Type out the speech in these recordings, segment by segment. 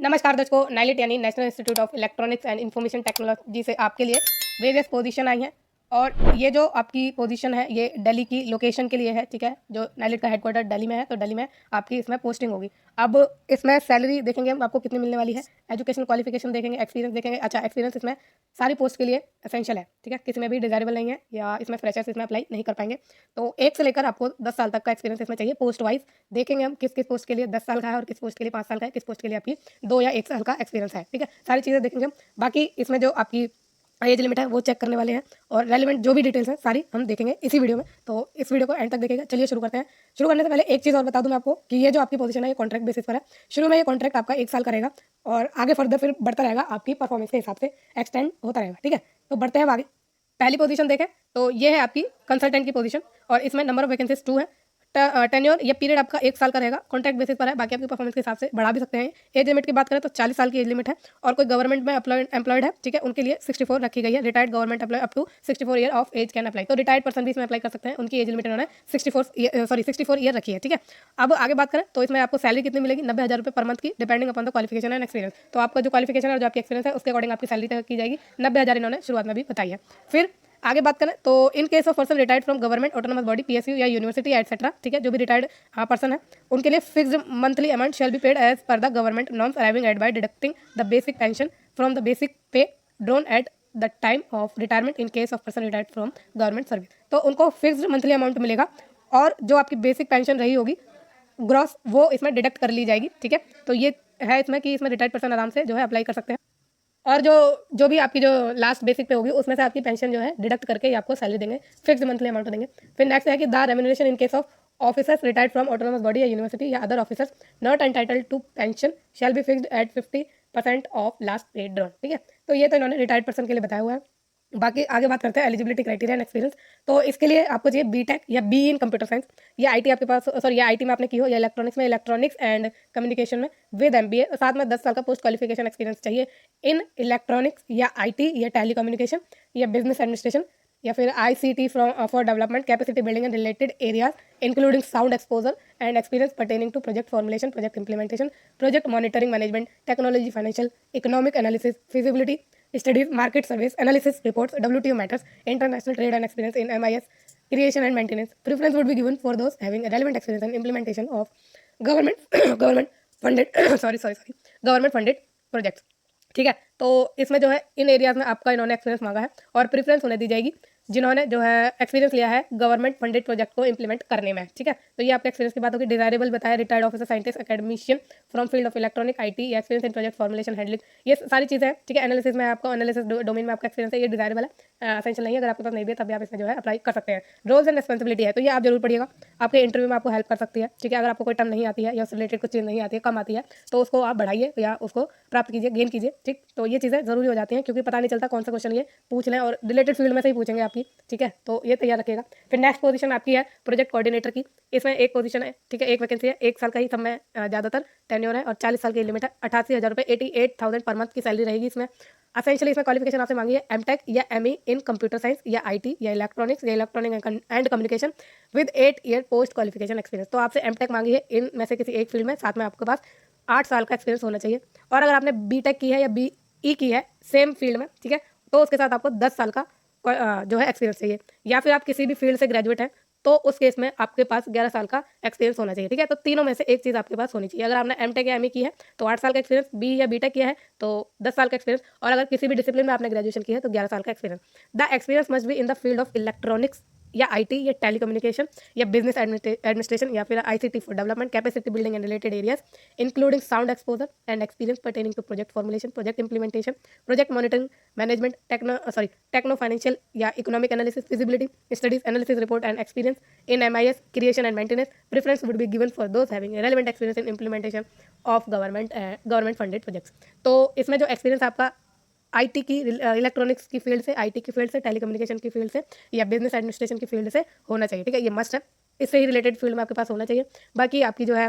नमस्कार दोस्तों, नाइलिट यानी national institute of electronics and information technology से आपके लिए वेरियस पोजीशन आई हैं। और ये जो आपकी पोजीशन है ये दिल्ली की लोकेशन के लिए है, ठीक है। जो नाइलिट का हेडक्वार्टर दिल्ली में है, तो दिल्ली में आपकी इसमें पोस्टिंग होगी। अब इसमें सैलरी देखेंगे हम आपको कितनी मिलने वाली है, एजुकेशन क्वालिफिकेशन देखेंगे, एक्सपीरियंस देखेंगे। अच्छा, एक्सपीरियंस इसमें सारी पोस्ट के लिए एसेंशियल है, ठीक है। किसी में भी डिजायरेबल नहीं है या इसमें फ्रेशर्स इसमें अप्लाई नहीं कर पाएंगे। तो 1 से लेकर आपको 10 साल तक का एक्सपीरियंस इसमें चाहिए पोस्ट वाइज। देखेंगे हम किस किस पोस्ट के लिए 10 साल का है और किस पोस्ट के लिए 5 साल का है, किस पोस्ट के लिए आपकी 2 या 1 साल का एक्सपीरियंस है, ठीक है। सारी चीज़ें देखेंगे हम। बाकी इसमें जो आपकी एज लिमिट है वो चेक करने वाले हैं और रेलिवेंट जो भी डिटेल्स हैं सारी हम देखेंगे इसी वीडियो में। तो इस वीडियो को एंड तक देखिएगा। चलिए शुरू करते हैं। शुरू करने से पहले एक चीज़ और बता दूं मैं आपको कि ये जो आपकी पोजीशन है ये कॉन्ट्रैक्ट बेसिस पर है। शुरू में ये कॉन्ट्रैक्ट आपका 1 साल का रहेगा और आगे फर्दर फिर बढ़ता रहेगा, आपकी परफॉर्मेंस के हिसाब से एक्सटेंड होता रहेगा, ठीक है। तो बढ़ते हैं आगे। पहली पोजीशन देखें तो ये है आपकी कंसल्टेंट की पोजीशन और इसमें नंबर ऑफ वैकेंसीज 2 है। टेन्योर ये पीरियड आपका 1 साल का रहेगा, कॉन्ट्रैक्ट बेसिस पर है। बाकी आपकी परफॉर्मेंस के हिसाब से बढ़ा भी सकते हैं। एज लिमिट की बात करें तो 40 साल की एज लिमिट है और कोई गवर्नमेंट में एम्प्लॉयड है, ठीक है, उनके लिए 64 रखी गई है। Retired government employ up to 64 year of age can apply. तो रिटायर्ड पर्सन भी इसमें अप्लाई कर सकते हैं, उनकी एज लिमिट उन्होंने 64 ईयर रखी है, ठीक है। अब आगे बात करें तो इसमें आपको सैलरी कितनी मिलेगी, 90,000 रुपये पर मंथ की, depending upon the qualification and experience. तो आपका जो क्वालिफिकेशन और जो आपकी एक्सपीरियंस है उसके अकॉर्डिंग आपकी सैलरी तय की जाएगी। 90,000 इन्होंने शुरुआत में भी बताई है। फिर आगे बात करें तो in case of person retired from government autonomous body PSU या यूनिवर्सिटी एटसेट्रा, ठीक है, जो भी रिटायर्ड पर्सन है उनके लिए fixed monthly amount shall be paid as per the government norms arriving at by deducting the basic pension from the basic pay drawn at the time of retirement in case of person retired from government service. तो उनको fixed monthly amount मिलेगा और जो आपकी basic pension रही होगी gross वो इसमें डिडक्ट कर ली जाएगी, ठीक है। तो ये है इसमें कि इसमें रिटायर्ड पर्सन आराम से जो है अप्लाई कर सकते हैं और जो जो भी आपकी जो लास्ट बेसिक पे होगी उसमें से आपकी पेंशन जो है डिडक्ट करके ये आपको सैलरी देंगे, फिक्स्ड मंथली अमाउंट देंगे। फिर नेक्स्ट है कि the remuneration in case of officers retired from autonomous body या यूनिवर्सिटी या other officers not entitled to pension shall be fixed at 50% of last paid drawn, ठीक है। तो ये तो इन्होंने रिटायर्ड पर्सन के लिए बताया हुआ है। बाकी आगे बात करते हैं एलिजिबिलिटी क्राइटेरिया एंड एक्सपीरियंस। तो इसके लिए आपको चाहिए बीटेक या बी इन कंप्यूटर साइंस या आईटी आपके पास, सॉरी या आईटी में आपने की हो या इलेक्ट्रॉनिक्स एंड कम्युनिकेशन में विद एमबीए, साथ में 10 साल का पोस्ट क्वालिफिकेशन एक्सपीरियंस चाहिए इन इलेक्ट्रॉनिक्स या आईटी या टेली कम्युनिकेशन या बिजनेस एडमिनिस्ट्रेशन या फिर ICT from for development capacity building and related areas including sound exposure and experience pertaining to project formulation, project implementation, project monitoring management, technology, financial, economic analysis, feasibility studies, market surveys, analysis reports, WTO matters, international trade and experience in MIS, creation and maintenance. Preference would be given for those having a relevant experience and implementation of government government funded government funded projects, ठीक है। तो इसमें जो है इन areas में आपका इन्होंने experience मांगा है और प्रेफरेंस उन्हें दी जाएगी जिन्होंने जो है एक्सपीरियंस लिया है गवर्नमेंट फंडेड प्रोजेक्ट को इंप्लीमेंट करने में, ठीक है। तो ये आपके एक्सपीरियंस की बात होगी। डिजायरेबल बताया retired officer, scientist, academician from field of electronic, IT या experience in project formulation, handling, ये सारी चीज़ें हैं, ठीक है। एनालिसिस में आपको एनालिसिस डोमेन में आपका एक्सपीरियंस है, ये डिजायरेबल है, एसेंशियल नहीं है। अगर आपके पास नहीं भी है तब भी आप इसमें जो है अप्लाई कर सकते हैं। रोल्स एंड रिस्पॉन्सिबिलिटी है तो ये आप जरूर पढ़िएगा, आपके इंटरव्यू में आपको हेल्प कर सकती है, ठीक है। अगर आपको कोई टर्म नहीं आती है या उससे रिलेटेड कुछ चीज़ नहीं आती है, कम आती है, तो उसको आप बढ़ाइए या उसको प्राप्त कीजिए, गेन कीजिए, ठीक। तो ये चीज़ें जरूरी हो जाती हैं क्योंकि पता नहीं चलता कौन सा क्वेश्चन ये पूछ लें और रिलेटेड फील्ड में से ही पूछेंगे आपकी, ठीक है। तो ये तैयार रखिएगा। फिर नेक्स्ट पोजीशन आपकी है प्रोजेक्ट कोऑर्डिनेटर की। इसमें एक पोजीशन है, ठीक है, एक वैकेंसी है, 1 साल का ही सब में ज़्यादातर टेन्योर है और 40 साल की लिमिट है। 88,000 रुपये 88,000 पर मंथ की सैलरी रहेगी इसमें। असेंशियली इसमें क्वालिफिकेशन आपसे मांगी है एमटेक या एमई इन कंप्यूटर साइंस या आईटी या इलेक्ट्रॉनिक्स या electronic and communication with 8 year post qualification experience. तो आपसे एमटेक मांगी है इनमें से किसी एक फील्ड में, साथ में आपके पास 8 साल का एक्सपीरियंस होना चाहिए। और अगर आपने बीटेक की है या बीई की है सेम फील्ड में, ठीक है, तो उसके साथ आपको 10 साल का जो है एक्सपीरियंस चाहिए। या फिर आप किसी भी फील्ड से ग्रेजुएट हैं तो उस केस में आपके पास 11 साल का एक्सपीरियंस होना चाहिए, ठीक है। तो तीनों में से एक चीज़ आपके पास होनी चाहिए। अगर आपने एमटेक या एमई की है तो 8 साल का एक्सपीरियंस, बी या बीटेक किया है तो 10 साल का एक्सपीरियंस, और अगर किसी भी डिसिप्लिन में आपने ग्रेजुएशन की है तो 11 साल का experience. The experience must be in the field of electronics या आईटी या टेलीकम्युनिकेशन या बिजनेस एडमिनिस्ट्रेशन या फिर ICT for development, capacity building and related areas including sound exposure and experience pertaining to project formulation, project implementation, project monitoring management, techno financial या economic analysis, feasibility studies, analysis report and experience in MIS, creation and maintenance. Preference would be given for those having relevant experience in implementation of government funded projects. तो इसमें जो experience आपका IT की, electronics की field से, IT की field से, telecommunication की फील्ड से या बिजनेस एडमिनिस्ट्रेशन की फील्ड से होना चाहिए, ठीक है। ये मस्ट है, इससे ही रिलेटेड फील्ड में आपके पास होना चाहिए। बाकी आपकी जो है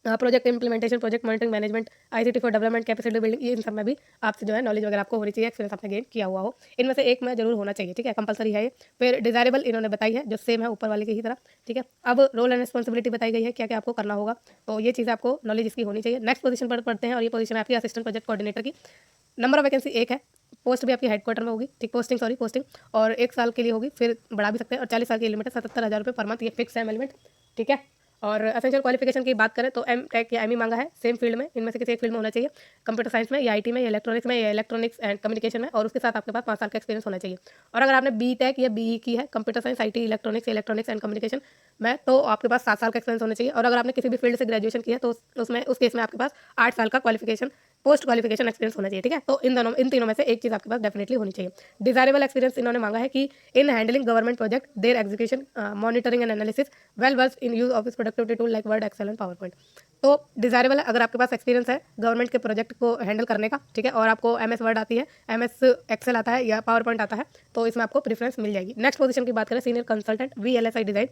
project implementation, project monitoring, management, ICT for development, capacity building, ये इन सब में भी आपसे जो है नॉलेज वगैरह आपको होनी चाहिए, एक्सपीरियंस आपने गेन किया हुआ हो। इनमें से एक में जरूर होना चाहिए, ठीक है, कंपलसरी है ये। फिर डिजायरेबल इन्होंने बताई है, जो सेम है ऊपर वाले की ही तरह, ठीक है। अब रोल एंड रिस्पॉन्सिबिलिटी बताई गई है, क्या क्या आपको करना होगा, तो ये चीज़ आपको नॉलेज इसकी होनी चाहिए। नेक्स्ट पोजीशन पर पढ़ते हैं, और ये पोजीशन है आपकी असिस्टेंट प्रोजेक्ट कोऑर्डिनेटर की। नंबर ऑफ वैकेंसी एक है, पोस्ट भी आपकी हेडक्वार्टर में होगी, ठीक, पोस्टिंग, और 1 साल के लिए होगी, फिर बढ़ा भी सकते हैं, और 40 साल की लिमिट है, 77,000 रुपये पर मंथ, ये फिक्स है एलिमेंट, ठीक है। और एसेंशियल क्वालिफिकेशन की बात करें तो एम टेक या एम ई मांगा है, सेम फील्ड में, इनमें से किसी एक फील्ड में होना चाहिए, कंप्यूटर साइंस में या आईटी में या इलेक्ट्रॉनिक्स में या इलेक्ट्रॉनिक्स एंड कम्युनिकेशन में, और उसके साथ आपके पास 5 साल का एक्सपीरियंस होना चाहिए। और अगर आपने बी टेक या बी की है, computer science, IT, electronics and communication में, तो आपके पास 7 साल का एक्सपीरियंस होना चाहिए। और अगर आपने किसी भी फील्ड से ग्रेजुएशन किया है तो उसमें उस केस में आपके पास 8 साल का क्वालिफिकेशन, पोस्ट क्वालिफिकेशन एक्सपीरियंस होना चाहिए, ठीक है। तो इन तीनों में से एक चीज़ आपके पास डेफिनेटली होनी चाहिए। डिजायरेबल एक्सपीरियंस इन्होंने मांगा है कि in handling government project, there execution, monitoring and analysis, well versed in use office productivity tool like word, excel and PowerPoint. तो डिजायरेबल है अगर आपके पास एक्सपीरियंस है गवर्नमेंट के प्रोजेक्ट को हैंडल करने का, ठीक है, और आपको एमएस वर्ड आती है, एमएस एक्सेल आता है या पावर पॉइंट आता है, तो इसमें आपको प्रेफरेंस मिल जाएगी। नेक्स्ट पोजीशन की बात करें, सीनियर कंसल्टेंट VLSI डिजाइन,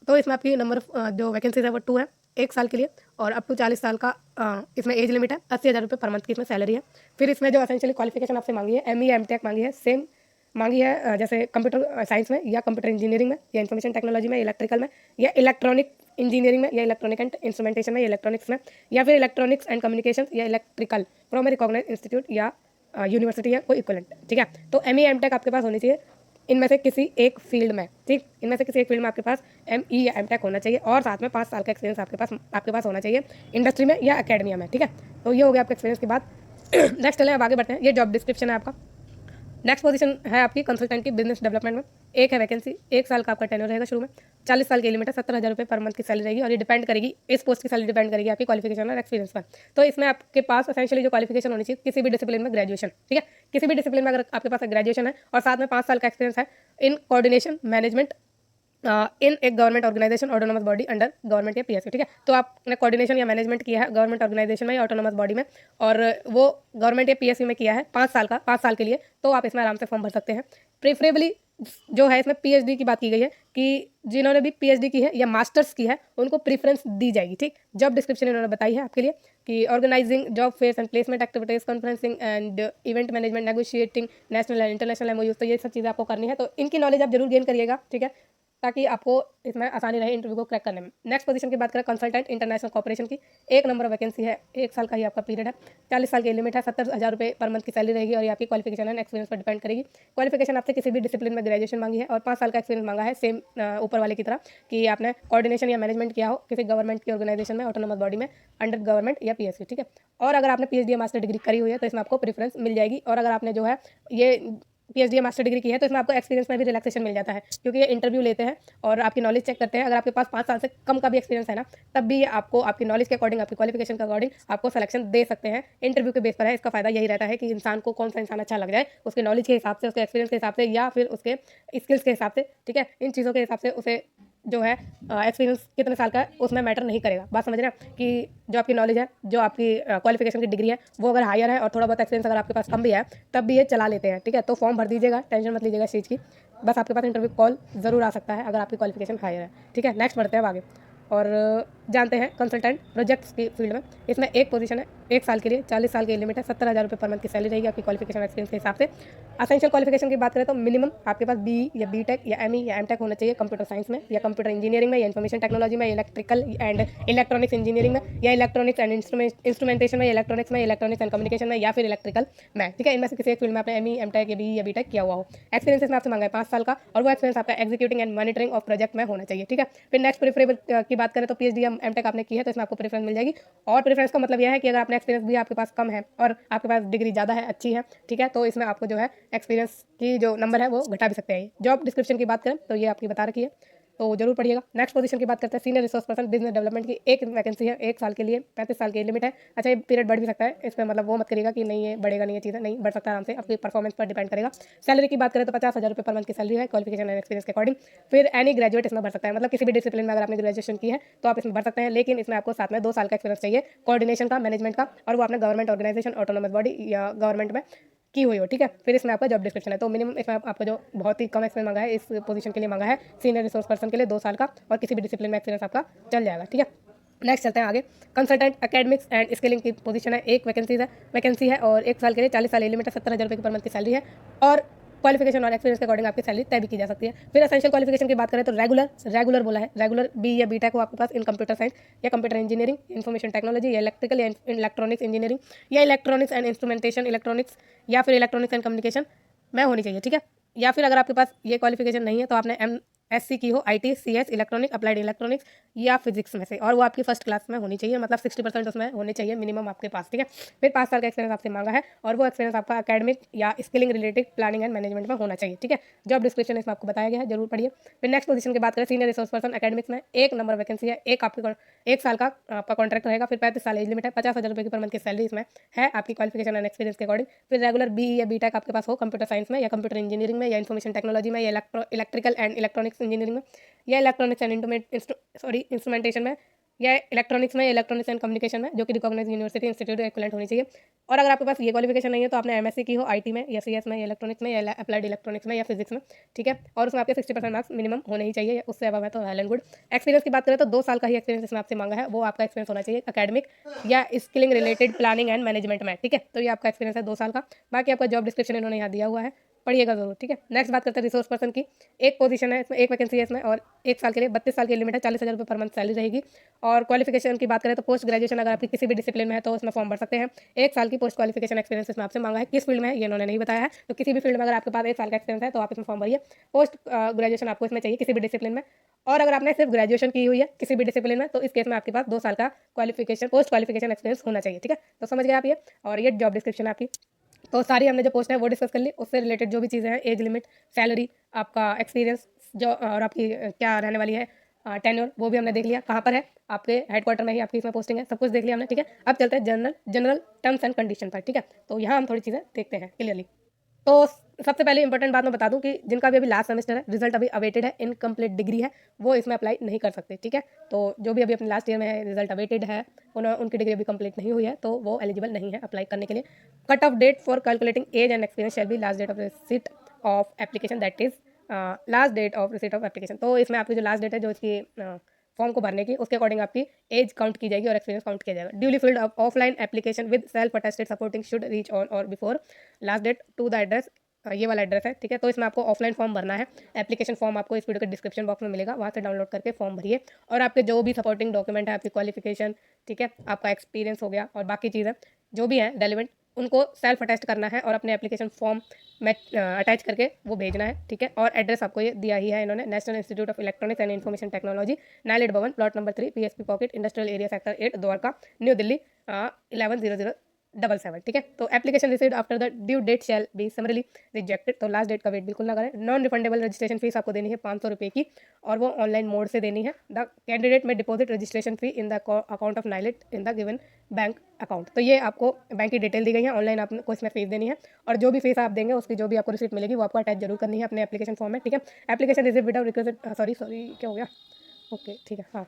तो इसमें आपकी नंबर जो वैकेंसीज है वो 2 है, 1 साल के लिए, और अप टू 40 साल का इसमें एज लिमिट है, 80,000 रुपये पर मंथ की इसमें सैलरी है। फिर इसमें जो एसेंशियली क्वालिफिकेशन आपसे मांगी है, ME MTech मांगी है, सेम मांगी है जैसे कंप्यूटर साइंस में या कंप्यूटर इंजीनियरिंग में या इन्फॉर्मेशन टेक्नोलॉजी में, इलेक्ट्रिकल में या इलेक्ट्रॉनिक इंजीनियरिंग में या इलेक्ट्रॉनिक एंड इंस्ट्रूमेंटेशन में या इलेक्ट्रॉनिक्स में, या फिर इलेक्ट्रॉनिक्स एंड कम्युनिकेशन या electrical from a recognise institute या यूनिवर्सिटी या कोई इक्वलेंट, ठीक है। तो ME MTech आपके पास होनी चाहिए इनमें से किसी एक फील्ड में, ठीक, इनमें से किसी एक फील्ड में आपके पास ME या MTech होना चाहिए, और साथ में 5 साल का एक्सपीरियंस आपके पास होना चाहिए इंडस्ट्री में या एकेडमिया में, ठीक है। तो ये हो गया आपके एक्सपीरियंस की बात। नेक्स्ट चलें, अब आगे बढ़ते हैं। ये जॉब डिस्क्रिप्शन है आपका। नेक्स्ट पोजीशन है आपकी कंसल्टेंट की बिजनेस डेवलपमेंट में, एक है वैकेंसी, 1 साल का आपका टेन्योर रहेगा शुरू में, 40 साल की लिमिट है, 70,000 रुपये पर मंथ की सैलरी रहेगी, और ये डिपेंड करेगी, इस पोस्ट की सैलरी डिपेंड करेगी आपकी क्वालिफिकेशन और एक्सपीरियंस पर। तो इसमें आपके पास एसेंशियली जो क्वालिफिकेशन होनी चाहिए, किसी भी डिसिप्लिन में ग्रेजुएशन, ठीक है, किसी भी डिसिप्लिन में अगर आपके पास ग्रेजुएशन है और साथ में 5 साल का एक्सपीरियंस है इन कोऑर्डिनेशन मैनेजमेंट इन एक government organisation, autonomous body under government या PSU, ठीक है। तो आपने कोऑर्डिनेशन या मैनेजमेंट किया है गवर्नमेंट ऑर्गेनाइजेशन में या ऑटोनोमस बॉडी में, और वो गवर्नमेंट या PSU में किया है 5 साल के लिए, तो आप इसमें आराम से फॉर्म भर सकते हैं। प्रेफरेबली जो है इसमें PhD की बात की गई है कि जिन्होंने भी PhD की है या मास्टर्स की है उनको प्रेफरेंस दी जाएगी, ठीक। जॉब डिस्क्रिप्शन इन्होंने बताई है आपके लिए कि organising job fairs and placement activities, conferencing and event management, negotiating national and international MOUs, तो ये सब चीज़ें आपको करनी है, तो इनकी नॉलेज आप जरूर गेन करिएगा, ठीक है, ताकि आपको इसमें आसानी रहे इंटरव्यू को क्रैक करने में। नेक्स्ट पोजीशन की बात करें कंसल्टेंट इंटरनेशनल कॉर्पोरेशन की, 1 नंबर वैकेंसी है, 1 साल का ही आपका पीरियड है, 40 साल की लिमिट है, 70,000 रुपये पर मंथ की सैलरी रहेगी, और ये आपकी क्वालिफिकेशन एंड एक्सपीरियंस पर डिपेंड करेगी। क्वालिफिकेशन आपसे किसी भी डिसिप्लिन में ग्रेजुएशन मांगी है, और 5 साल का एक्सपीरियंस मांगा है, सेम ऊपर वाले की तरह कि आपने कोऑर्डिनेशन या मैनेजमेंट किया हो किसी गवर्नमेंट की ऑर्गेनाइजेशन में, ऑटोनोमस बॉडी में, अंडर गवर्नमेंट या PSU, ठीक है। और अगर आपने PhD या मास्टर डिग्री करी हुई है तो इसमें आपको प्रेफरेंस मिल जाएगी, और अगर आपने जो है ये PhD या मास्टर डिग्री की है तो इसमें आपको एक्सपीरियंस में भी रिलैक्सेशन मिल जाता है, क्योंकि ये इंटरव्यू लेते हैं और आपकी नॉलेज चेक करते हैं। अगर आपके पास 5 साल से कम का भी एक्सपीरियंस है ना, तब भी ये आपको आपकी नॉलेज के अकॉर्डिंग, आपकी क्वालिफिकेशन के अकॉर्डिंग आपको सिलेक्शन दे सकते हैं। इंटरव्यू के बेस पर है, इसका फायदा यही रहता है कि इंसान को कौन सा इंसान अच्छा लग जाए, उसके नॉलेज के हिसाब से, उसके एक्सपीरियंस के हिसाब से, या फिर उसके स्किल्स के हिसाब से, ठीक है, इन चीज़ों के हिसाब से उसे जो है एक्सपीरियंस कितने साल का है उसमें मैटर नहीं करेगा। बात समझ रहे हैं कि जो आपकी नॉलेज है, जो आपकी क्वालिफिकेशन की डिग्री है, वो अगर हायर है और थोड़ा बहुत एक्सपीरियंस अगर आपके पास कम भी है, तब भी ये चला लेते हैं, ठीक है। तो फॉर्म भर दीजिएगा, टेंशन मत लीजिएगा इस चीज़ की, बस आपके पास इंटरव्यू कॉल ज़रूर आ सकता है अगर आपकी क्वालिफिकेशन हायर है, ठीक है। नेक्स्ट बढ़ते हैं अब आगे और जानते हैं कंसल्टेंट प्रोजेक्ट्स की फील्ड में। इसमें एक पोजीशन है, 1 साल के लिए, 40 साल की लिमिट है, 70,000 रुपये पर मंथ की सैलरी रहेगी आपकी क्वालिफिकेशन एक्सपीरियंस के हिसाब से। असेंशियल क्वालिफिकेशन की बात करें तो मिनिमम आपके पास BE या BTech या ME या MTech होना चाहिए कंप्यूटर साइंस में या कंप्यूटर इंजीनियरिंग में या इन्फॉर्मेशन टेक्नोलॉजी में, इलेक्ट्रिकल एंड इलेक्ट्रॉनिक्स इंजीनियरिंग में या इलेक्ट्रॉनिक्स एंड इंस्ट्रूमेंटेशन में, इलेक्ट्रॉनिक्स में, इलेक्ट्रॉनिक्स एंड कम्युनिकेशन में, या फिर इलेक्ट्रिकल में, ठीक है। इनमें से किसी एक फील्ड में आपने ME MTech या BE या BTech किया हुआ हो। एक्सपीरियंस इसमें आपसे मांगा है 5 साल का, और वो एक्सपीरियंस आपका executing and monitoring of project में होना चाहिए, ठीक है। फिर नेक्स्ट प्रेफरेबल की बात करें तो PhD या MTech आपने की है तो इसमें आपको प्रेफरेंस मिल जाएगी, और प्रेफरेंस का मतलब यह है कि अगर आपने एक्सपीरियंस भी आपके पास कम है और आपके पास डिग्री ज़्यादा है, अच्छी है, ठीक है, तो इसमें आपको जो है एक्सपीरियंस की जो नंबर है वो घटा भी सकते हैं। जॉब डिस्क्रिप्शन की बात करें तो ये आपकी बता रखी है, तो जरूर पढ़िएगा। नेक्स्ट पोजीशन की बात करते हैं senior resource person business development की, एक वैकेंसी है, 1 साल के लिए, 35 साल की लिमिट है। अच्छा, ये पीरियड बढ़ भी सकता है, इसमें मतलब वो मत करिएगा कि नहीं ये बढ़ेगा नहीं, ये चीज़ नहीं बढ़ सकता, आराम से आपकी परफॉर्मेंस पर डिपेंड करेगा। सैलरी की बात करें तो 50,000 रुपये पर मंथ की सैलरी है क्वालिफिकेशन एंड एक्सपीरियंस के अकॉर्डिंग। फिर एनी ग्रेजुएट इसमें भर सकता है, मतलब किसी भी डिसिप्लिन में अगर आपने ग्रेजुएशन की है तो आप इसमें भर सकते हैं, लेकिन इसमें आपको साथ में 2 साल का एक्सपीरियंस चाहिए कोऑर्डिनेशन का, मैनेजमेंट का, और वो आपने गवर्नमेंट ऑर्गेनाइजेशन, ऑटोनोमस बॉडी या गवर्नमेंट में की हुई हो, ठीक है। फिर इसमें आपका जॉब डिस्क्रिप्शन है, तो मिनिमम इसमें आपको जो बहुत ही कम एक्सपीरियंस मांगा है इस पोजीशन के लिए मांगा है सीनियर रिसोर्स पर्सन के लिए 2 साल का, और किसी भी डिसिप्लिन में एक्सपीरियंस आपका चल जाएगा, ठीक है। नेक्स्ट चलते हैं आगे। कंसल्टेंट एकेडमिक्स एंड स्किलिंग की पोजीशन है, एक वैकेंसी है और 1 साल के लिए 40 साल लिमिट है, 70,000 रुपये की पर मंथ की सैलरी है और क्वालिफिकेशन और एक्सपीरियंस के अकॉर्डिंग आपकी सैलरी तय भी की जा सकती है। फिर एसेंशियल क्वालिफिकेशन की बात करें तो रेगुलर बोला है, रेगुलर बी या बीटेक हो आपके पास इन कंप्यूटर साइंस या कंप्यूटर इंजीनियरिंग, इन्फॉर्मेशन टेक्नोलॉजी या इलेक्ट्रिकल या इलेक्ट्रॉनिक्स इंजीनियरिंग या इलेक्ट्रॉनिक्स एंड इंस्ट्रूमेंटेशन इलेक्ट्रॉनिक्स या फिर इलेक्ट्रॉनिक्स एंड कम्युनिकेशन में होनी चाहिए, ठीक है। या फिर अगर आपके पास ये क्वालिफिकेशन नहीं है तो आपने MSc की हो IT CS electronic applied electronics या फिजिक्स में से, और वो आपकी फर्स्ट क्लास में होनी चाहिए, मतलब 60% उसमें होने चाहिए मिनिमम आपके पास, ठीक है। फिर 5 साल का एक्सपीरियंस आपसे मांगा है और वो एक्सपीरियंस आपका एकेडमिक या skilling related planning and management में होना चाहिए, ठीक है। जॉब डिस्क्रिप्शन इसमें आपको बताया गया है, जरूर पढ़िए। फिर नेक्स्ट पोजीशन की बात करें, सीनियर रिसोर्स पर्सन एकेडमिक्स में 1 नंबर वैकेंसी है, एक साल का आपका कॉन्ट्रैक्ट रहेगा। फिर 35 साल एज लिमिट है, 50,000 रुपये की पर मंथ की सैलरी इसमें है आपकी क्वालिफिकेशन एंड एक्सपीरियंस के अकॉर्डिंग। फिर रेगुलर बी या बीटेक आपके पास हो कंप्यूटर साइंस में या कंप्यूटर इंजीनियरिंग में या इन्फॉर्मेशन टेक्नोलॉजी में या इलेक्ट्रिकल एंड इलेक्ट्रॉनिक्स इंजीनियरिंग में या इलेक्ट्रॉनिक्स एंड इंस्ट्रूमेंटेशन में या इलेक्ट्रॉनिक्स में, इलेक्ट्रॉनिक्स एंड कम्युनिकेशन में, जो कि रिकॉग्नाइज्ड यूनिवर्सिटी इंस्टीट्यूट इक्विवेलेंट होनी चाहिए। और अगर आपके पास ये क्वालिफिकेशन नहीं है तो आपने MSc की हो IT में या CS में या इलेक्ट्रॉनिक्स में या अप्लाइड इलेक्ट्रॉनिक्स में या फिजिक्स में, ठीक है। और उसमें आपके 60% मार्क्स मिनिमम होने ही चाहिए, उससे अबव है तो वेल एंड गुड। एक्सपीरियंस की बात करें तो 2 साल का ही एक्सपीरियंस इसमें आपसे मांगा है, वो आपका एक्सपीरियंस होना चाहिए अकेडमिक या skilling related planning and management में, ठीक है। तो ये आपका एक्सपीरियंस है 2 साल का। बाकी आपका जॉब डिस्क्रिप्शन इन्होंने यहाँ दिया हुआ है, पढ़िएगा जरूर, ठीक है। नेक्स्ट बात करते हैं रिसोर्स पर्सन की। एक पोजीशन है इसमें, एक वैकेंसी है इसमें और 1 साल के लिए 32 साल की लिमिट है, 40,000 रुपये पर मंथ सैलरी रहेगी। और क्वालिफिकेशन की बात करें तो पोस्ट ग्रेजुएशन अगर आपकी किसी भी डिसिप्लिन में है तो उसमें फॉर्म भर सकते हैं। 1 साल की पोस्ट क्वालिफिकेशन एक्सपीरियंस इसमें आपसे मांगा है, किस फील्ड में है ये इन्होंने नहीं बताया है, तो किसी भी फील्ड में अगर आपके पास 1 साल का एक्सपीरियंस है तो आप इसमें फॉर्म भरिए। पोस्ट ग्रेजुएशन आपको इसमें चाहिए किसी भी डिसिप्लिन में, और अगर आपने सिर्फ ग्रेजुएशन की हुई है किसी भी डिसिप्लिन में तो इस केस में आपके पास 2 साल का पोस्ट क्वालिफिकेशन एक्सपीरियंस होना चाहिए, ठीक है। तो समझ गए आप ये, और ये जॉब डिस्क्रिप्शन आपकी। तो सारी हमने जो पोस्ट है वो डिस्कस कर ली, उससे रिलेटेड जो भी चीज़ें हैं, एज लिमिट, सैलरी, आपका एक्सपीरियंस जो और आपकी क्या रहने वाली है टेन्योर, वो भी हमने देख लिया, कहाँ पर है आपके हेडक्वार्टर में ही आपकी इसमें पोस्टिंग है, सब कुछ देख लिया हमने, ठीक है। अब चलते हैं जनरल टर्म्स एंड कंडीशन पर, ठीक है। तो यहाँ हम थोड़ी चीज़ें देखते हैं क्लियरली। तो सबसे पहले इंपॉर्टेंट बात मैं बता दूं कि जिनका भी अभी लास्ट सेमेस्टर है, रिजल्ट अभी अवेटेड है, इनकम्प्लीट डिग्री है, वो इसमें अप्लाई नहीं कर सकते, ठीक है। तो जो भी अभी अपने लास्ट ईयर में है, रिजल्ट अवेटेड है, उनकी डिग्री अभी कंप्लीट नहीं हुई है तो वो एलिजिबल नहीं है अप्लाई करने के लिए। Cut off date for calculating age and experience shall be last date of receipt of application, that is last date of receipt of application. तो इसमें आपकी जो लास्ट डेट है जो इसकी फॉर्म को भरने की, उसके अकॉर्डिंग आपकी एज काउंट की जाएगी और एक्सपीरियंस काउंट किया जाएगा। Duly filled offline application with self attested supporting should reach on or before last date to the address, ये वाला एड्रेस है, ठीक है। तो इसमें आपको ऑफलाइन फॉर्म भरना है, एप्लीकेशन फॉर्म आपको इस वीडियो के डिस्क्रिप्शन बॉक्स में मिलेगा, वहाँ से डाउनलोड करके फॉर्म भरिए। और आपके जो भी सपोर्टिंग डॉक्यूमेंट है, आपकी क्वालिफिकेशन, ठीक है, आपका एक्सपीरियंस हो गया और बाकी चीज़ें जो भी हैं रेलिवेंट, उनको सेल्फ अटेस्ट करना है और अपने एप्लीकेशन फॉर्म में अटैच करके वो भेजना है, ठीक है। और एड्रेस आपको ये दिया ही है इन्होंने, national institute of electronics and information technology, NIELIT Bhawan, plot number 3, PSP pocket, industrial area, sector 8, Dwarka, New Delhi 110077, ठीक है। तो application received after the due date shall be summarily rejected, तो लास्ट डेट का वेट बिल्कुल ना करें। नॉन रिफंडेबल रजिस्ट्रेशन फीस आपको देनी है 500 रुपये की, और वो ऑनलाइन मोड से देनी है। द कैंडिडेट में deposit registration fee in the account of NIELIT in the given bank account. तो ये आपको बैंक की डिटेल दी गई है, ऑनलाइन आपको इसमें फीस देनी है, और जो भी फीस आप देंगे उसकी जो भी आपको रिसीट मिलेगी वो आपको अटैच जरूर करनी है अपने एप्लीकेशन फॉर्म में, ठीक है। Application receive without request, sorry क्या हो गया, ओके ठीक है, हाँ।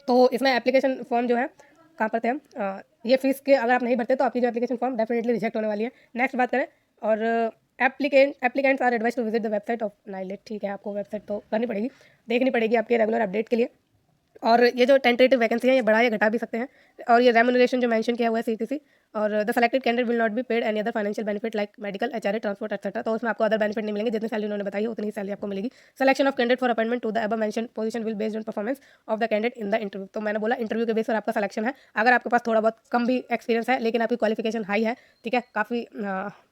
तो इसमें एप्लीकेशन फॉर्म जो है कहाँ पर थे हम, ये फीस के अगर आप नहीं भरते तो आपकी जो एप्लीकेशन फॉर्म डेफिनेटली रिजेक्ट होने वाली है। नेक्स्ट बात करें, और applicants are advise to visit the website of NIELIT, ठीक है। आपको वेबसाइट तो करनी पड़ेगी, देखनी पड़ेगी आपके रेगुलर अपडेट के लिए। और ये जो टेंटेटिव वैकेंसी है ये बढ़ा या घटा भी सकते हैं, और ये रेम्यूनरेशन जो मेंशन किया हुआ है CTC, और the selected candidate will not be paid any other financial benefit like medical, HRA, transport etcetera. तो उसमें आपको अदर बेनिफिट नहीं मिलेंगे, जितनी सैलरी उन्होंने बताई है उतनी ही सैलरी आपको मिलेगी। Selection of candidate for appointment to the above mention position will based on performance of the candidate in the interview. तो मैंने बोला इंटरव्यू के बेस पर आपका सिलेक्शन है। अगर आपके पास थोड़ा बहुत कम भी एक्सपीरियंस है लेकिन आपकी क्वालिफिकेशन हाई है, ठीक है, काफ़ी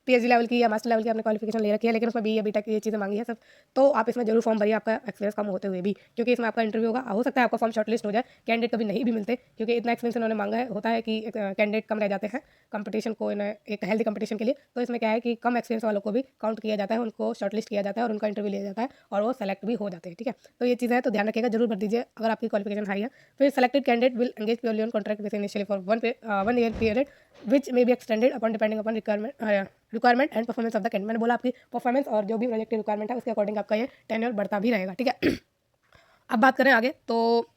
PhD लेवल की या मास्टर लेवल की आपने क्वालिफिकेशन ले रखी है, लेकिन उसमें B या B.Tech ये चीज़ें मांगी है सब, तो आप इसमें जरूर फॉर्म भरिए, आपका एक्सपीरियंस कम होते हुए भी, क्योंकि इसमें आपका इंटरव्यू होगा। हो सकता है आपका फॉर्म शॉर्टलिस्ट हो जाए, कैंडिडेट कभी नहीं भी मिलते, क्योंकि इतना एक्सपीरियंस उन्होंने मांगा है। होता है कि कैंडिडेट कम रह जाते हैं कंपटीशन को, इन्हें एक हेल्दी कंपटीशन के लिए, तो इसमें क्या है कि कम एक्सपीरियंस वालों को भी काउंट किया जाता है, उनको शॉर्टलिस्ट किया जाता है और उनका इंटरव्यू लिया जाता है और वो सेलेक्ट भी हो जाते हैं, ठीक है। तो ये चीज़ है, तो ध्यान रखिएगा, जरूर भर दीजिए अगर आपकी क्वालिफिकेशन हाई है। फिर selected candidate will engage purely on contract basis initially for 1 year period which may be extended upon depending upon requirement and performance of the candidate. मैंने बोला आपकी परफॉर्मेंस और जो भी प्रोजेक्ट की रिक्वायरमेंट है उसके अकॉर्डिंग आपका ये टेन्योर बढ़ता भी रहेगा, ठीक है। अब बात करें आगे, तो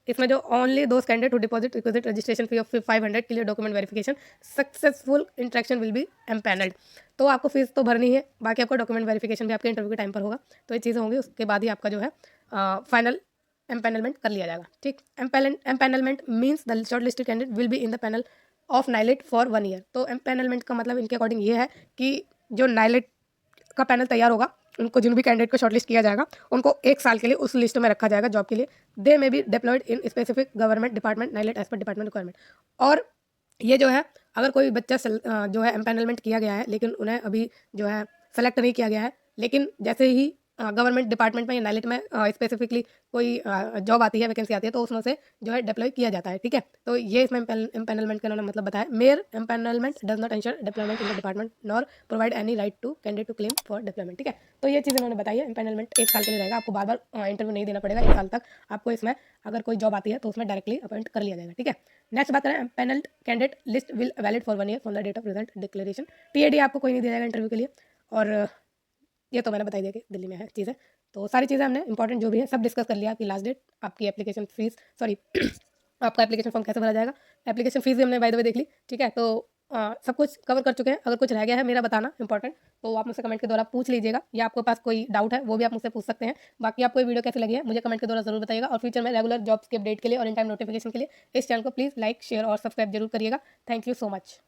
इसमें जो only those candidate to deposit requisite registration fee of 500 clear document verification successful interaction will be empanelled. तो आपको फीस तो भरनी है, बाकी आपका डॉक्यूमेंट वेरिफिकेशन भी आपके इंटरव्यू के टाइम पर होगा, तो ये चीज़ें होंगी, उसके बाद ही आपका जो है फाइनल एम्पैनलमेंट कर लिया जाएगा। ठीक, empanelment means the short listed candidate will be in the panel of NIELIT for 1 year. तो एम्पैनलमेंट का मतलब इनके अकॉर्डिंग ये है कि जो नाइलेट का पैनल तैयार होगा, उनको जिन भी कैंडिडेट को शॉर्टलिस्ट किया जाएगा उनको 1 साल के लिए उस लिस्ट में रखा जाएगा जॉब के लिए। They may be deployed in specific government department नाइलेट एज पर डिपार्टमेंट रिक्वायरमेंट। और ये जो है, अगर कोई बच्चा जो है एम्पैनलमेंट किया गया है लेकिन उन्हें अभी जो है सेलेक्ट नहीं किया गया है, लेकिन जैसे ही गवर्नमेंट डिपार्टमेंट में या नाइलेट में स्पेसिफिकली कोई जॉब आती है, वैकेंसी आती है, तो उसमें से जो है डिप्लॉय किया जाता है। ठीक है, तो ये इसमें एम्पैनलमेंट का उन्होंने मतलब बताया। Mere empanelment does not ensure deployment in the department nor provide any right to candidate to claim for deployment. ठीक है, तो ये चीज़ उन्होंने बताई है। एम्पैनलमेंट 1 साल के लिए रहेगा, आपको बार बार इंटरव्यू नहीं देना पड़ेगा। 1 साल तक आपको इसमें अगर कोई जॉब आती है तो उसमें डायरेक्टली अपॉइंट कर लिया जाएगा। ठीक है, नेक्स्ट बात करें, panelled candidate list will valid for 1 year from the date of result declaration. टीएडी आपको कोई नहीं दिया जाएगा इंटरव्यू के लिए। और ये तो मैंने बताई दिया कि दिल्ली में है चीज़ें। तो सारी चीज़ें हमने इंपॉर्टेंट जो भी है सब डिस्कस कर लिया। आपकी लास्ट डेट, आपकी एप्लीकेशन फीस, सॉरी आपका एप्लीकेशन फॉर्म कैसे भरा जाएगा, एप्लीकेशन फीस भी हमने बाय द वे देख ली। ठीक है, तो सब कुछ कवर कर चुके हैं। अगर कुछ रह गया है मेरा बताना इंपॉर्टेंट, तो आप मुझसे कमेंट के द्वारा पूछ लीजिएगा, या आपके पास कोई डाउट है वो भी आप मुझसे पूछ सकते हैं। बाकी आपको ये वीडियो कैसी लगी है मुझे कमेंट के द्वारा जरूर बताइएगा। और फ्यूचर में रेगुलर जॉब्स के अपडेट के लिए और इन टाइम नोटिफिकेशन के लिए इस चैनल को प्लीज़ लाइक, शेयर और सब्सक्राइब जरूर करिएगा। Thank you so much.